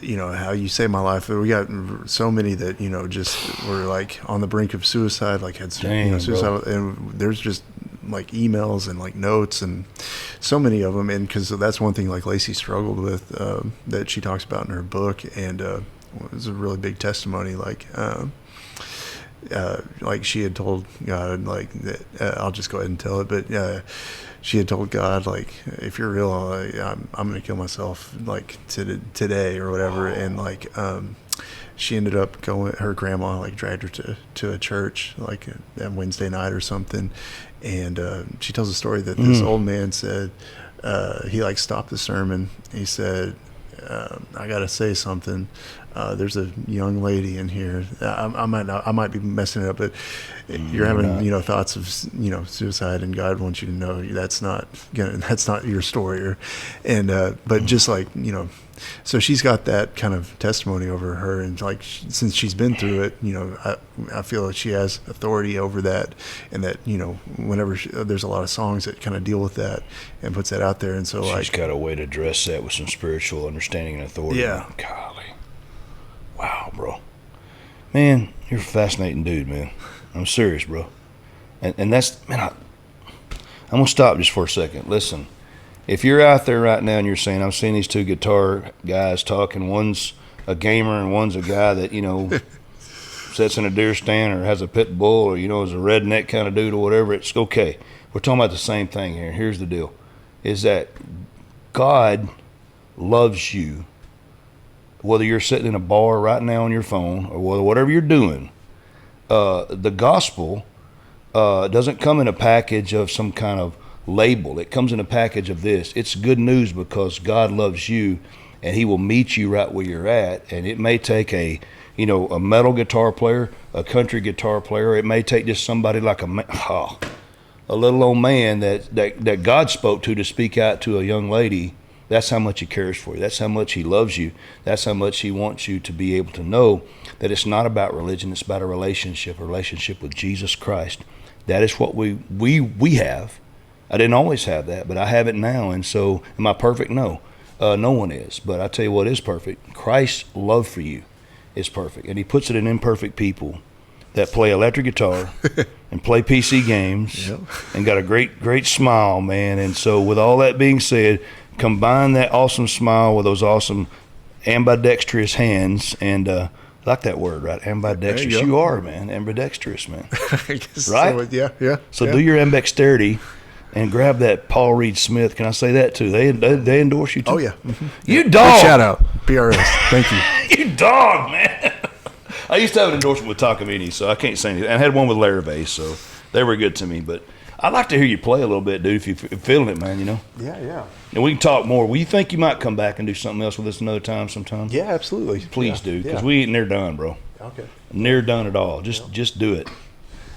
how you saved my life. We got so many that, just were like on the brink of suicide, like had, suicide. And there's just like emails and like notes and so many of them. And cause that's one thing like Lacey struggled with, that she talks about in her book. And, it was a really big testimony. Like she had told God, like that, I'll just go ahead and tell it, but, she had told God, like, if you're real, I'm going to kill myself, like, today or whatever. And, like, she ended up going, her grandma, like, dragged her to a church, like, that Wednesday night or something. And she tells a story that this old man said, he, like, stopped the sermon. He said, I got to say something. There's a young lady in here. I might be messing it up, but you're having, thoughts of, suicide, and God wants you to know that's not your story. But just like, so she's got that kind of testimony over her, and like since she's been through it, I feel like she has authority over that, and that whenever there's a lot of songs that kind of deal with that and puts that out there, and so she's got a way to address that with some spiritual understanding and authority. Yeah. Golly. Wow, bro. Man, you're a fascinating dude, man. I'm serious, bro. And that's, man, I'm going to stop just for a second. Listen, if you're out there right now and you're saying, I'm seeing these two guitar guys talking, one's a gamer and one's a guy that, sits in a deer stand or has a pit bull or, is a redneck kind of dude or whatever, it's okay. We're talking about the same thing here. Here's the deal, is that God loves you. Whether you're sitting in a bar right now on your phone or whatever you're doing, the gospel doesn't come in a package of some kind of label. It comes in a package of this. It's good news because God loves you, and he will meet you right where you're at. And it may take a metal guitar player, a country guitar player. It may take just somebody like a little old man that God spoke to speak out to a young lady, that's how much he cares for you. That's how much he loves you. That's how much he wants you to be able to know that it's not about religion. It's about a relationship with Jesus Christ. That is what we have. I didn't always have that, but I have it now. And so, am I perfect? No. No one is. But I tell you what is perfect. Christ's love for you is perfect. And he puts it in imperfect people that play electric guitar and play PC games and got a great smile, man. And so with all that being said, combine that awesome smile with those awesome ambidextrous hands, and I like that word, right? Ambidextrous. You are, man. Ambidextrous, man. Right? So, yeah. So do your ambidexterity and grab that Paul Reed Smith. Can I say that too? They endorse you too? Oh, yeah. Mm-hmm. You dog. Big shout out. PRS. Thank you. You dog, man. I used to have an endorsement with Takamine, so I can't say anything. I had one with Larrabee, so they were good to me. But I'd like to hear you play a little bit, dude, if you're feeling it, man, you know? Yeah. And we can talk more. Well, you think you might come back and do something else with us another time sometime? Yeah, absolutely. Please do, because we ain't near done, bro. Okay. Near done at all. Just do it.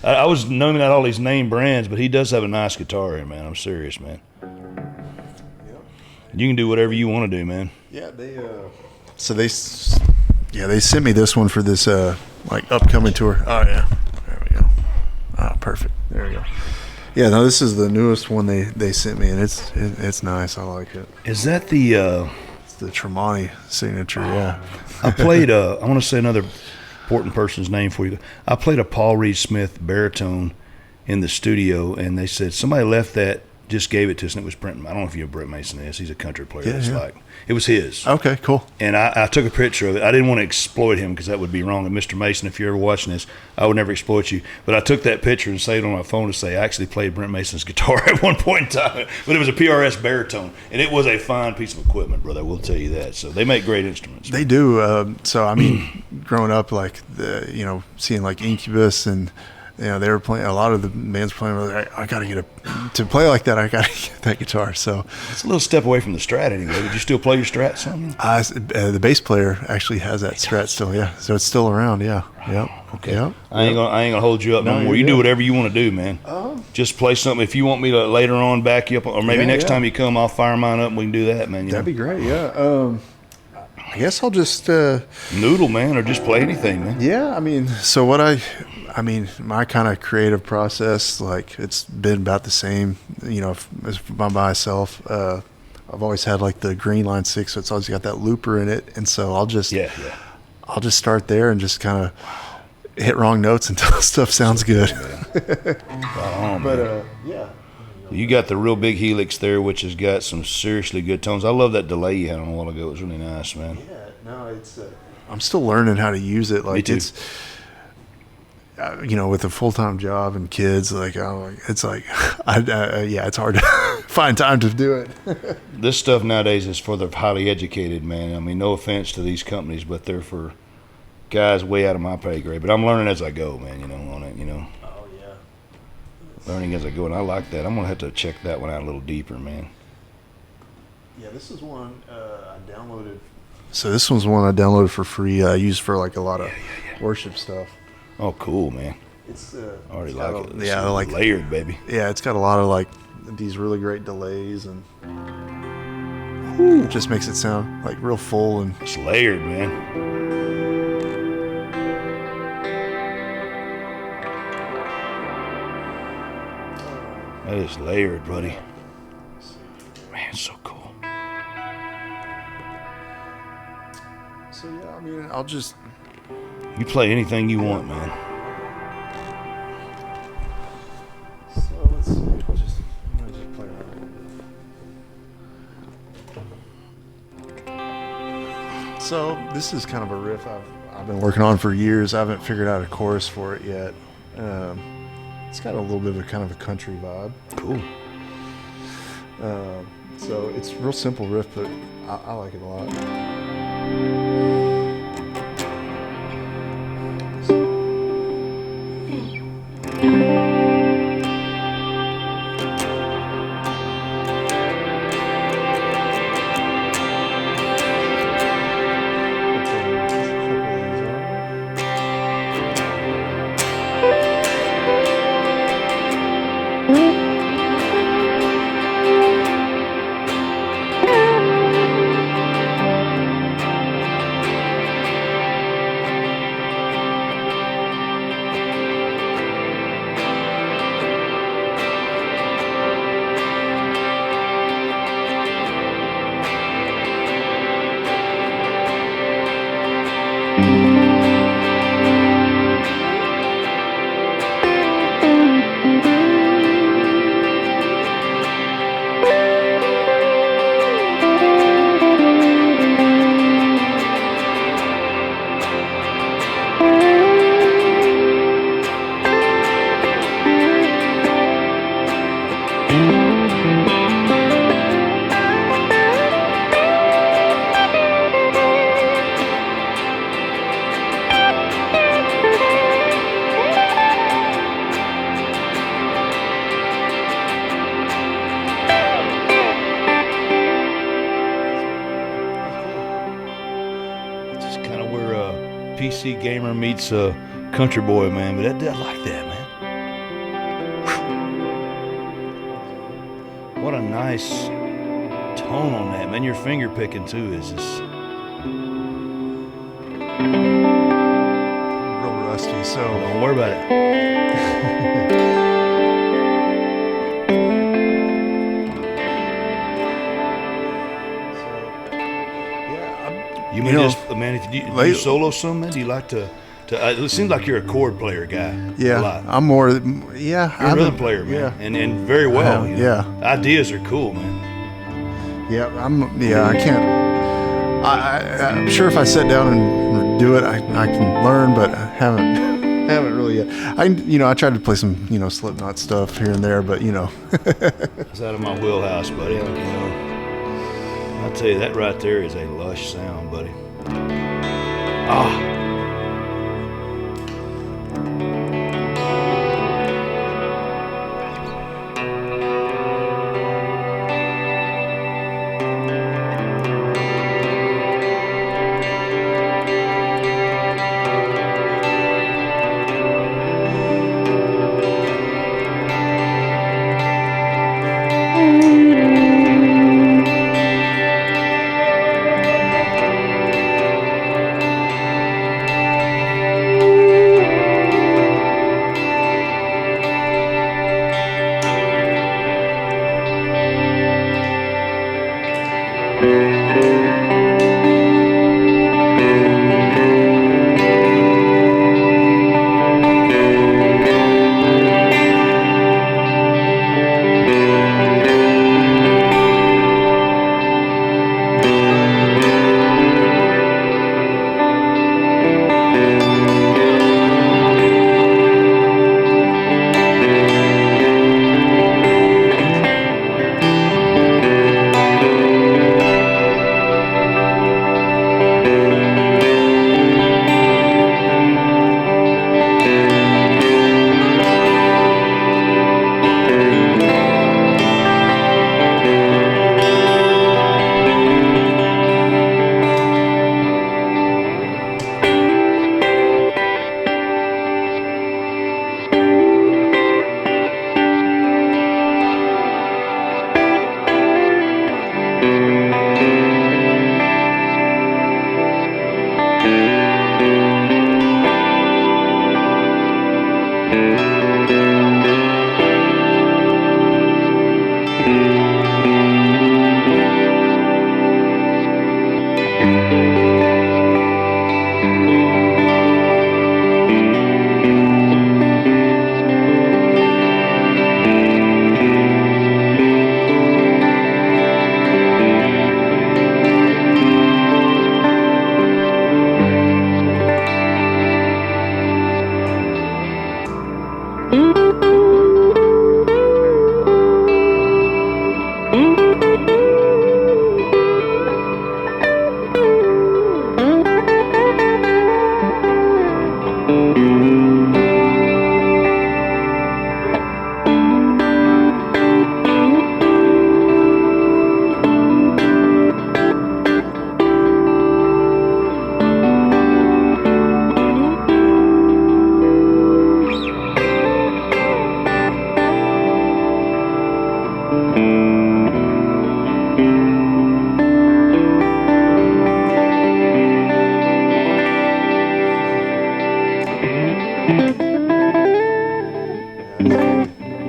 I was naming out all these name brands, but he does have a nice guitar here, man. I'm serious, man. You can do whatever you want to do, man. Yeah, they sent me this one for this like upcoming tour. Oh yeah, there we go. Oh, perfect. There we go. Yeah, no, this is the newest one they sent me, and it's nice. I like it. Is that the? It's the Tremonti signature. Yeah. I played. I want to say another important person's name for you. I played a Paul Reed Smith baritone in the studio, and they said somebody left that. Just gave it to us, and it was Brent. I don't know if you know Brent Mason is. He's a country player. Like it was his. Okay, cool. And I took a picture of it. I didn't want to exploit him because that would be wrong. And Mr. Mason, if you're ever watching this, I would never exploit you. But I took that picture and saved it on my phone to say I actually played Brent Mason's guitar at one point in time. But it was a PRS baritone, and it was a fine piece of equipment, brother. I will tell you that. So they make great instruments. They do. So I mean, growing up, like seeing like Incubus and. They were playing. A lot of the bands playing. I got to get to play like that. I got to get that guitar. So it's a little step away from the Strat anyway. Did you still play your Strat? Something? The bass player actually has that Strat still. Yeah, so it's still around. Yeah. Yep. Okay. Yep. I ain't gonna hold you up no more. You do whatever you want to do, man. Just play something. If you want me to later on back you up, or maybe next time you come, I'll fire mine up and we can do that, man. That'd be great. Yeah. I guess I'll just noodle, man, or just play anything, man. Yeah. I mean, so my kind of creative process, like it's been about the same, as by myself. I've always had like the Green Line 6, so it's always got that looper in it. And so I'll just start there and just kind of hit wrong notes until stuff sounds good. You got the real big helix there, which has got some seriously good tones. I love that delay you had on a while ago. It was really nice, man. Yeah, no, it's. I'm still learning how to use it. Like Me too. It's. With a full-time job and kids, it's hard to find time to do it. This stuff nowadays is for the highly educated, man. I mean, no offense to these companies, but they're for guys way out of my pay grade. But I'm learning as I go, man. On it, Oh yeah. Learning as I go, and I like that. I'm gonna have to check that one out a little deeper, man. Yeah, this is one I downloaded. So this one's one I downloaded for free. I use for like a lot of worship stuff. Oh, cool, man. It's I already like it. It's like layered, baby. Yeah, it's got a lot of like these really great delays, and it just makes it sound like real full and it's layered, man. That is layered, buddy. Man, so cool. So yeah, I mean, I'll just. You play anything you want, man. So let's see. I'm gonna just play around. So this is kind of a riff I've been working on for years. I haven't figured out a chorus for it yet. It's got a little bit of a kind of a country vibe. Cool. So it's a real simple riff, but I like it a lot. PC gamer meets a country boy, man. But I like that, man. Whew. What a nice tone on that, man. Your finger picking too is just Real rusty, so don't worry about it. You may just, man, if you do you solo some, man? Do you like to it seems like you're a chord player guy. Yeah, a lot. I'm more. Yeah, You're a rhythm player, man, yeah. and very well. You know? Yeah, ideas are cool, man. Yeah, I can't. I'm sure if I sit down and do it, I can learn, but I haven't really yet. I tried to play some Slipknot stuff here and there, but It's out of my wheelhouse, buddy. I'll tell you, that right there is a lush sound, buddy. Ah.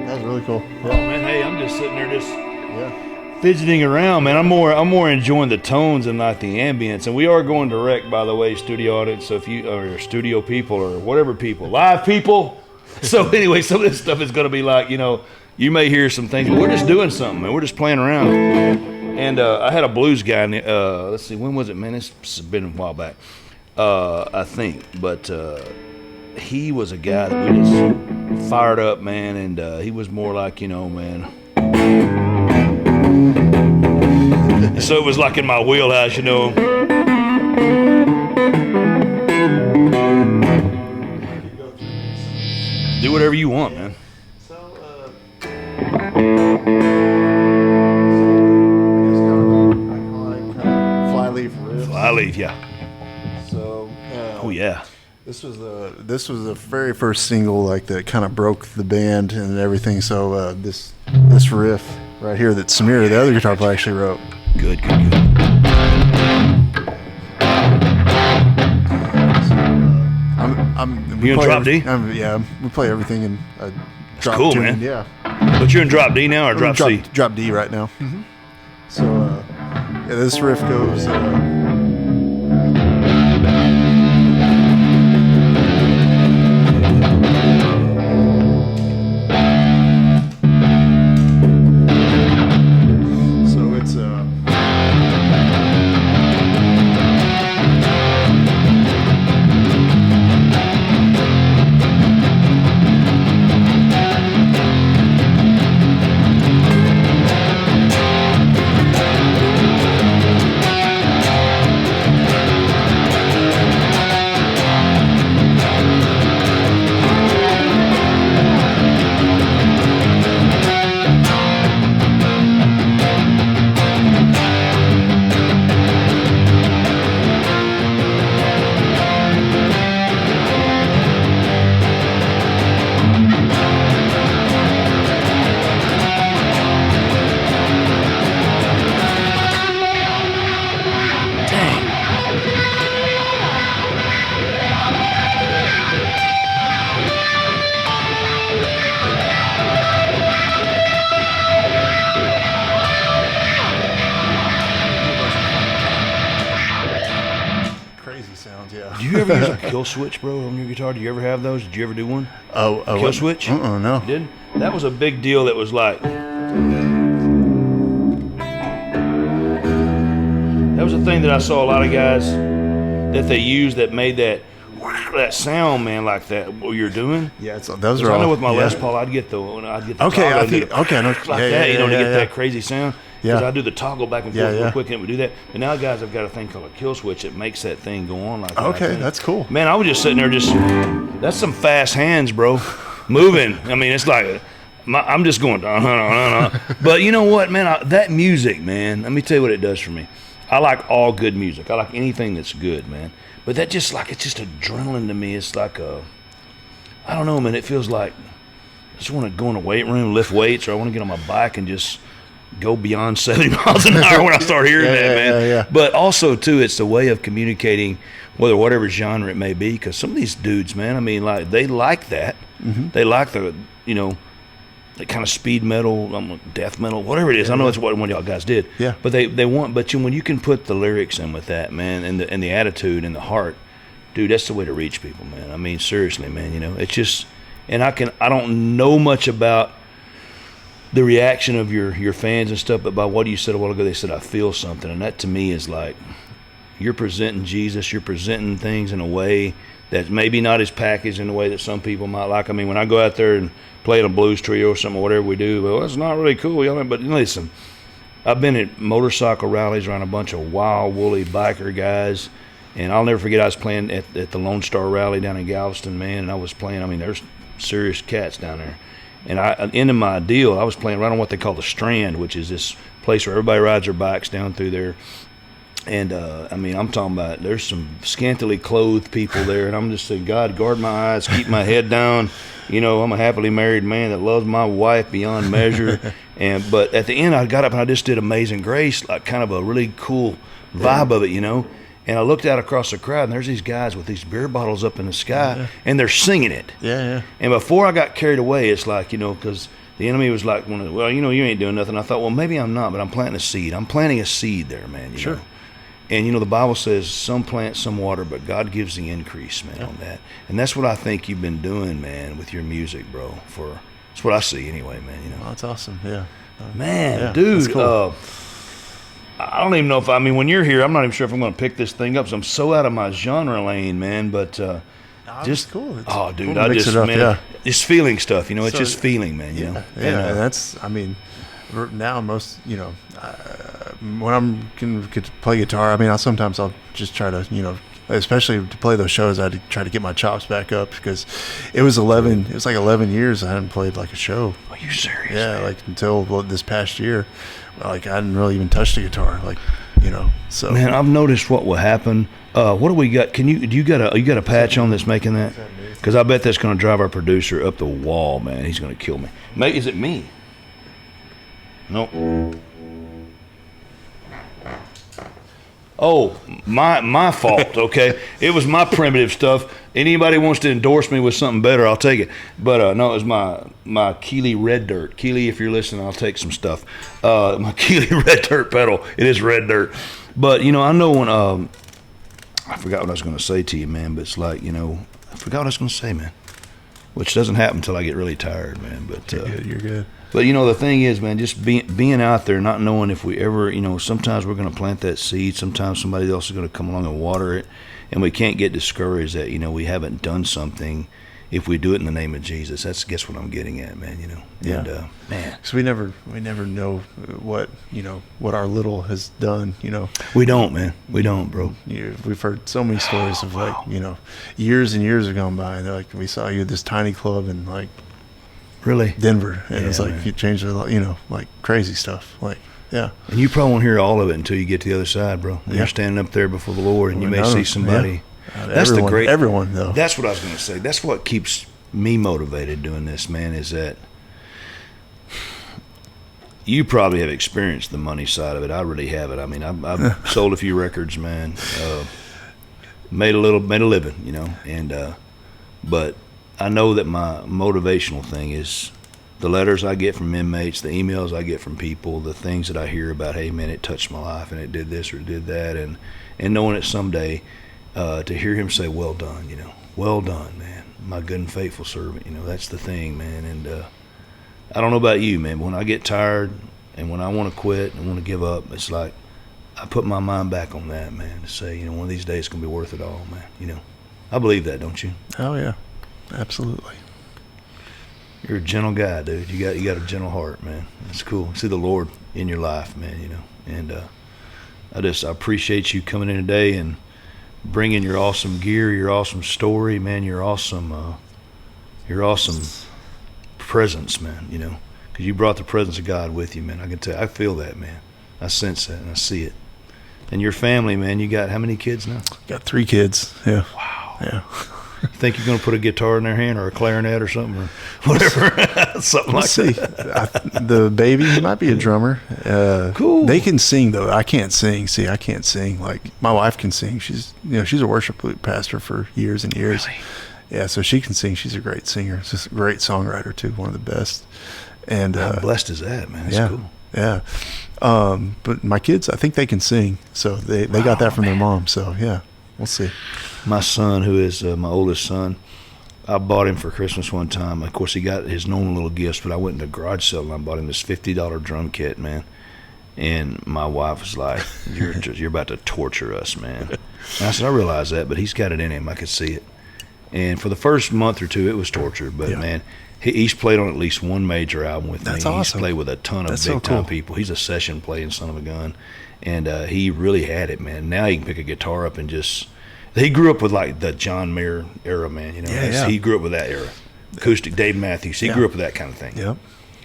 That's really cool. Oh man, hey, I'm just sitting there just fidgeting around, man. I'm more enjoying the tones and not the ambience. And we are going direct, by the way, studio audience. So if you or studio people or whatever people, live people. So anyway, some of this stuff is going to be like, you may hear some things, but we're just doing something, man. We're just playing around. And I had a blues guy. Let's see, when was it, man? It's been a while back, I think. But he was a guy that we just fired up, man. And he was more like, man. So it was like in my wheelhouse, Do whatever you want, man. Flyleaf riff. Flyleaf, yeah. So. Oh yeah. This was the very first single like that kind of broke the band and everything. So this riff right here that Samir, the other guitar player, actually wrote. Good. You in drop D? Yeah, we play everything in drop cool, tune. man. Yeah. But you're in drop D now or drop C? Drop D right now. Mm-hmm. So yeah, this riff goes. Do you ever use a kill switch, bro, on your guitar? Do you ever have those? Did you ever do one? Kill switch? No. You did? That was a big deal. That was like, that was a thing that I saw a lot of guys that they used that made that sound, man, like that. What you're doing? Yeah, those are. I all, know with my yeah. Les Paul, I'd get the okay, I think like that, you know, to get yeah. that crazy sound. Yeah. Because I do the toggle back and forth Yeah. real quick and it would do that. But now guys have got a thing called a kill switch that makes that thing go on like that. Okay, that's cool. Man, I was just sitting there that's some fast hands, bro. Moving. I mean, it's like, I'm just going, But you know what, man? That music, man, let me tell you what it does for me. I like all good music. I like anything that's good, man. But that just like, it's just adrenaline to me. It's like I don't know, man. It feels like I just want to go in the weight room, lift weights, or I want to get on my bike and just go beyond 70 miles an hour when I start hearing that, man. Yeah. But also, too, it's the way of communicating, whatever genre it may be, because some of these dudes, man, I mean, like, they like that. Mm-hmm. They like the kind of speed metal, death metal, whatever it is. I know that's what one of y'all guys did. Yeah. But they want, but when you can put the lyrics in with that, man, and the attitude and the heart, dude, that's the way to reach people, man. I mean, seriously, man, it's just, and I don't know much about the reaction of your fans and stuff, but by what you said a while ago, they said, I feel something. And that to me is like, you're presenting Jesus, you're presenting things in a way that maybe not as packaged in a way that some people might like. I mean, when I go out there and play in a blues trio or something, or whatever we do, well, it's not really cool. But listen, I've been at motorcycle rallies around a bunch of wild, woolly biker guys, and I'll never forget I was playing at the Lone Star Rally down in Galveston, man, and I was playing, I mean, there's serious cats down there. And at the end of my deal, I was playing right on what they call the Strand, which is this place where everybody rides their bikes down through there. And, I mean, I'm talking about there's some scantily clothed people there. And I'm just saying, God, guard my eyes, keep my head down. I'm a happily married man that loves my wife beyond measure. But at the end, I got up and I just did Amazing Grace, like kind of a really cool vibe of it, And I looked out across the crowd, and there's these guys with these beer bottles up in the sky, and they're singing it. Yeah. And before I got carried away, it's like, because the enemy was like, well, you ain't doing nothing. I thought, well, maybe I'm not, but I'm planting a seed. I'm planting a seed there, man. You know? And, the Bible says some plant, some water, but God gives the increase, man, on that. And that's what I think you've been doing, man, with your music, bro. That's what I see anyway, man. Oh, that's awesome, yeah. Man, dude, that's cool. I don't even know when you're here, I'm not even sure if I'm going to pick this thing up. So I'm so out of my genre lane, man. But just cool. It's dude, cool I mix just, it up, man, it's feeling stuff. It's So, just feeling, man. Yeah. And that's, I mean, now most, when I'm going to play guitar, I mean, I'll just try to, especially to play those shows, I had to try to get my chops back up because it was like 11 years I hadn't played like a show. Are you serious? Yeah, man? like until this past year. Like I hadn't really even touched the guitar. Like So man, I've noticed what will happen. What do we got? You got a patch on that's making that? Because I bet that's going to drive our producer up the wall, man. He's going to kill me. Mate, is it me? Nope. Oh, my fault, okay? It was my primitive stuff. Anybody wants to endorse me with something better, I'll take it. But no, it was my Keeley Red Dirt. Keeley, if you're listening, I'll take some stuff. My Keeley Red Dirt pedal. It is red dirt. But, I know when, I forgot what I was going to say to you, man, but it's like, I forgot what I was going to say, man. Which doesn't happen until I get really tired, man. But you're good. But, the thing is, man, just being out there, not knowing if we ever, sometimes we're going to plant that seed. Sometimes somebody else is going to come along and water it. And we can't get discouraged that, we haven't done something if we do it in the name of Jesus. That's, guess what I'm getting at, man, Yeah. And, man. Because we never know what, what our little has done, We don't, man. We don't, bro. We've heard so many stories of, like, years and years have gone by. And they're like, we saw you at this tiny club in, like, really? Denver. And it's like, man. you changed a lot, like crazy stuff. Like, yeah. And you probably won't hear all of it until you get to the other side, bro. When you're standing up there before the Lord and you may see somebody. Yeah. That's everyone, though. That's what I was going to say. That's what keeps me motivated doing this, man, is that you probably have experienced the money side of it. I really haven't. I mean, I've sold a few records, man. Made a living, and but I know that my motivational thing is the letters I get from inmates, the emails I get from people, the things that I hear about, hey, man, it touched my life and it did this or it did that, and knowing it someday, to hear him say, well done, well done, man, my good and faithful servant, that's the thing, man. And I don't know about you, man, but when I get tired and when I want to quit and want to give up, it's like I put my mind back on that, man, to say, one of these days it's going to be worth it all, man. I believe that, don't you? Oh, yeah, absolutely. You're a gentle guy, dude. You got a gentle heart, man. It's cool. See the Lord in your life, man, And I appreciate you coming in today and bringing your awesome gear, your awesome story, man, your awesome presence, man, because you brought the presence of God with you, man. I can tell. I feel that, man. I sense that and I see it. And your family, man, you got how many kids now? Got 3 kids. Yeah. Wow. Yeah. You think you're going to put a guitar in their hand or a clarinet or something or whatever? Something like that. The baby, he might be a drummer. Cool. They can sing, though. I can't sing. See, I can't sing. Like, my wife can sing. She's a worship pastor for years and years. Really? Yeah, so she can sing. She's a great singer. She's a great songwriter, too. One of the best. And how blessed is that, man? That's cool. Yeah. But my kids, I think they can sing. So they got that from their mom. So, yeah, we'll see. My son, who is my oldest son, I bought him for Christmas one time. Of course, he got his own little gifts, but I went in a garage sale and I bought him this $50 drum kit, man. And my wife was like, you're about to torture us, man. And I said, I realize that, but he's got it in him. I could see it. And for the first month or two, it was torture. But, man, he's played on at least one major album with me. That's awesome. He's played with a ton of big-time people. He's a session playing son of a gun. And he really had it, man. Now he can pick a guitar up and just – he grew up with, like, the John Mayer era, man. He grew up with that era. Acoustic, Dave Matthews. He grew up with that kind of thing. Yep.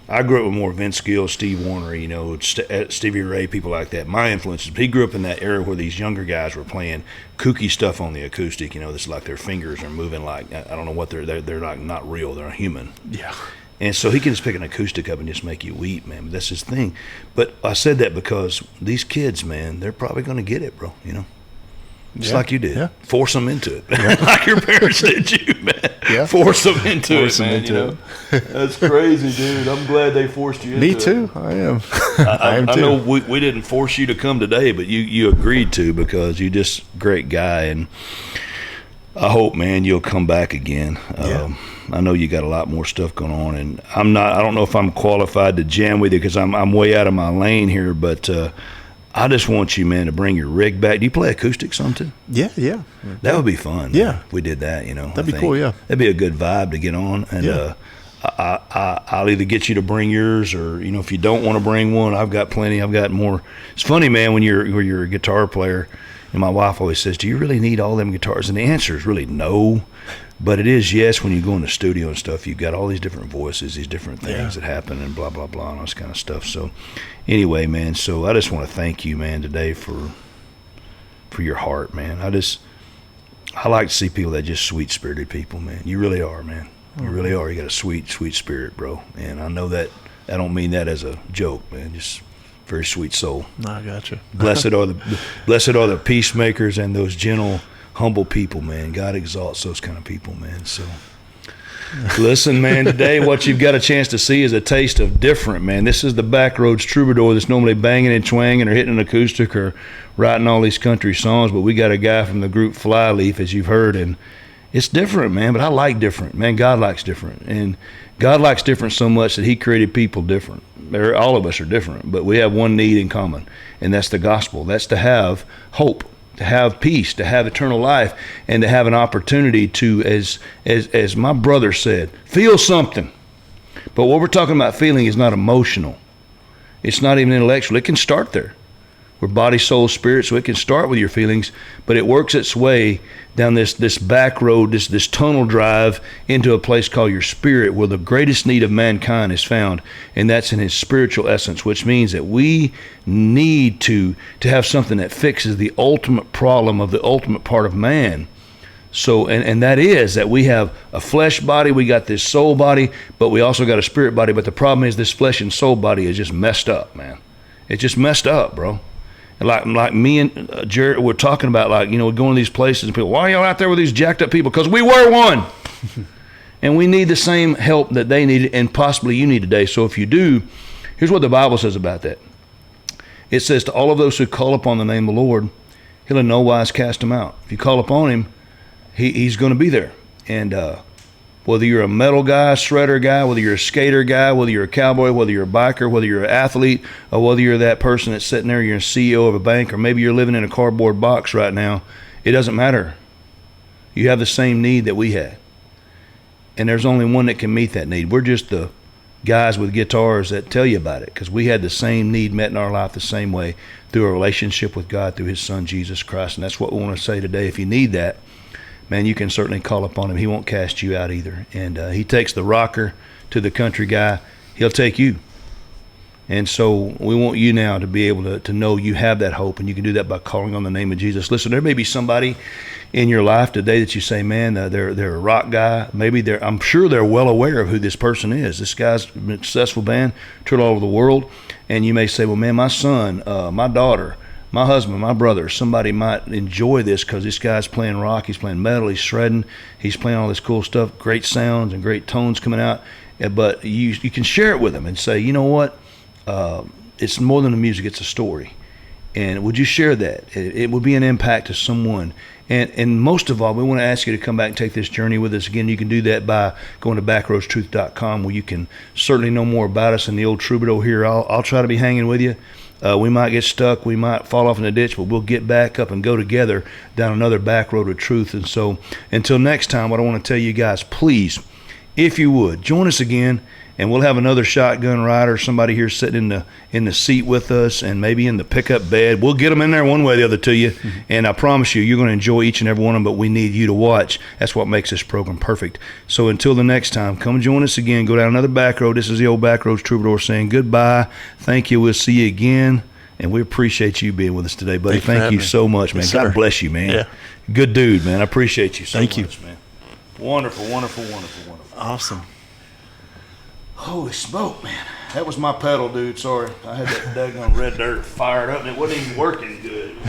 I grew up with more Vince Gill, Steve Warner, Stevie Ray, people like that. My influences. He grew up in that era where these younger guys were playing kooky stuff on the acoustic. It's like their fingers are moving like, I don't know what they're like not real. They're human. Yeah. And so he can just pick an acoustic up and just make you weep, man. But that's his thing. But I said that because these kids, man, they're probably going to get it, bro, Just like you did. Yeah. Force them into it. Like your parents did you, man. Yeah. Force them into Force it, them man. into it. That's crazy, dude. I'm glad they forced you into Me it. too. I am. I am too. know we didn't force you to come today, but you agreed to because you're just a great guy. And I hope, man, you'll come back again. I know you got a lot more stuff going on. And I don't know if I'm qualified to jam with you because I'm way out of my lane here, but I just want you, man, to bring your rig back. Do you play acoustic some too? Yeah. That would be fun. Yeah. Man. We did that, That'd be cool, yeah. That'd be a good vibe to get on. And I'll either get you to bring yours or, if you don't want to bring one, I've got plenty. I've got more. It's funny, man, when you're a guitar player, And my wife always says, do you really need all them guitars? And the answer is really no. But it is yes when you go in the studio and stuff. You've got all these different voices, these different things that happen and blah, blah, blah, and all this kind of stuff. So anyway, man, so I just want to thank you, man, today for your heart, man. I like to see people that are just sweet-spirited people, man. You really are, man. You really are. You got a sweet, sweet spirit, bro. And I know that. I don't mean that as a joke, man. Just very sweet soul. No, I got you. Blessed are the peacemakers and those gentle, humble people, man. God exalts those kind of people, man. So listen, man, today what you've got a chance to see is a taste of different, man. This is the Backroads troubadour that's normally banging and twanging or hitting an acoustic or writing all these country songs, but we got a guy from the group Flyleaf, as you've heard, and it's different, man, but I like different. Man, God likes different. And God likes different so much that he created people different. All of us are different, but we have one need in common, and that's the gospel. That's to have hope, to have peace, to have eternal life, and to have an opportunity to, as my brother said, feel something. But what we're talking about feeling is not emotional. It's not even intellectual. It can start there. We're body, soul, spirit, so it can start with your feelings, but it works its way down this back road, this tunnel drive into a place called your spirit, where the greatest need of mankind is found, and that's in his spiritual essence, which means that we need to have something that fixes the ultimate problem of the ultimate part of man. So, and that is that we have a flesh body, we got this soul body, but we also got a spirit body, but the problem is this flesh and soul body is just messed up, man. It's just messed up, bro. Like me and Jared, we're talking about, like, you know, we go in these places and people, why are y'all out there with these jacked up people? Because we were one. And we need the same help that they needed and possibly you need today. So if you do, here's what the Bible says about that. It says, to all of those who call upon the name of the Lord, he'll in no wise cast them out. If you call upon him, he's going to be there. And whether you're a metal guy, shredder guy, whether you're a skater guy, whether you're a cowboy, whether you're a biker, whether you're an athlete, or whether you're that person that's sitting there, you're a CEO of a bank, or maybe you're living in a cardboard box right now, it doesn't matter. You have the same need that we had. And there's only one that can meet that need. We're just the guys with guitars that tell you about it, because we had the same need met in our life the same way through a relationship with God through his son, Jesus Christ. And that's what we want to say today. If you need that, man, you can certainly call upon him. He won't cast you out either. And he takes the rocker to the country guy. He'll take you. And so we want you now to be able to know you have that hope, and you can do that by calling on the name of Jesus. Listen, there may be somebody in your life today that you say, man, they're a rock guy. Maybe I'm sure they're well aware of who this person is. This guy's been a successful band, toured all over the world. And you may say, well, man, my son, my daughter, my husband, my brother, somebody might enjoy this because this guy's playing rock, he's playing metal, he's shredding, he's playing all this cool stuff, great sounds and great tones coming out. But you can share it with them and say, you know what, it's more than the music, it's a story. And would you share that? It would be an impact to someone. And most of all, we want to ask you to come back and take this journey with us. Again, you can do that by going to backroadstruth.com, where you can certainly know more about us and the old troubadour here. I'll try to be hanging with you. We might get stuck, we might fall off in the ditch, but we'll get back up and go together down another back road of truth. And so until next time, what I want to tell you guys, please, if you would, join us again, and we'll have another shotgun rider, somebody here sitting in the seat with us, and maybe in the pickup bed. We'll get them in there one way or the other to you, and I promise you, you're going to enjoy each and every one of them, but we need you to watch. That's what makes this program perfect. So until the next time, come join us again. Go down another back road. This is the old Backroads troubadour saying goodbye. Thank you. We'll see you again, and we appreciate you being with us today, buddy. Thank you so much, man. Yes, God sir. bless you, man. Yeah. Good dude, man. I appreciate you so Thank much, man. Wonderful, wonderful, wonderful, wonderful. Awesome. Holy smoke, man. That was my pedal, dude. Sorry. I had that daggone red dirt fired up, and it wasn't even working good.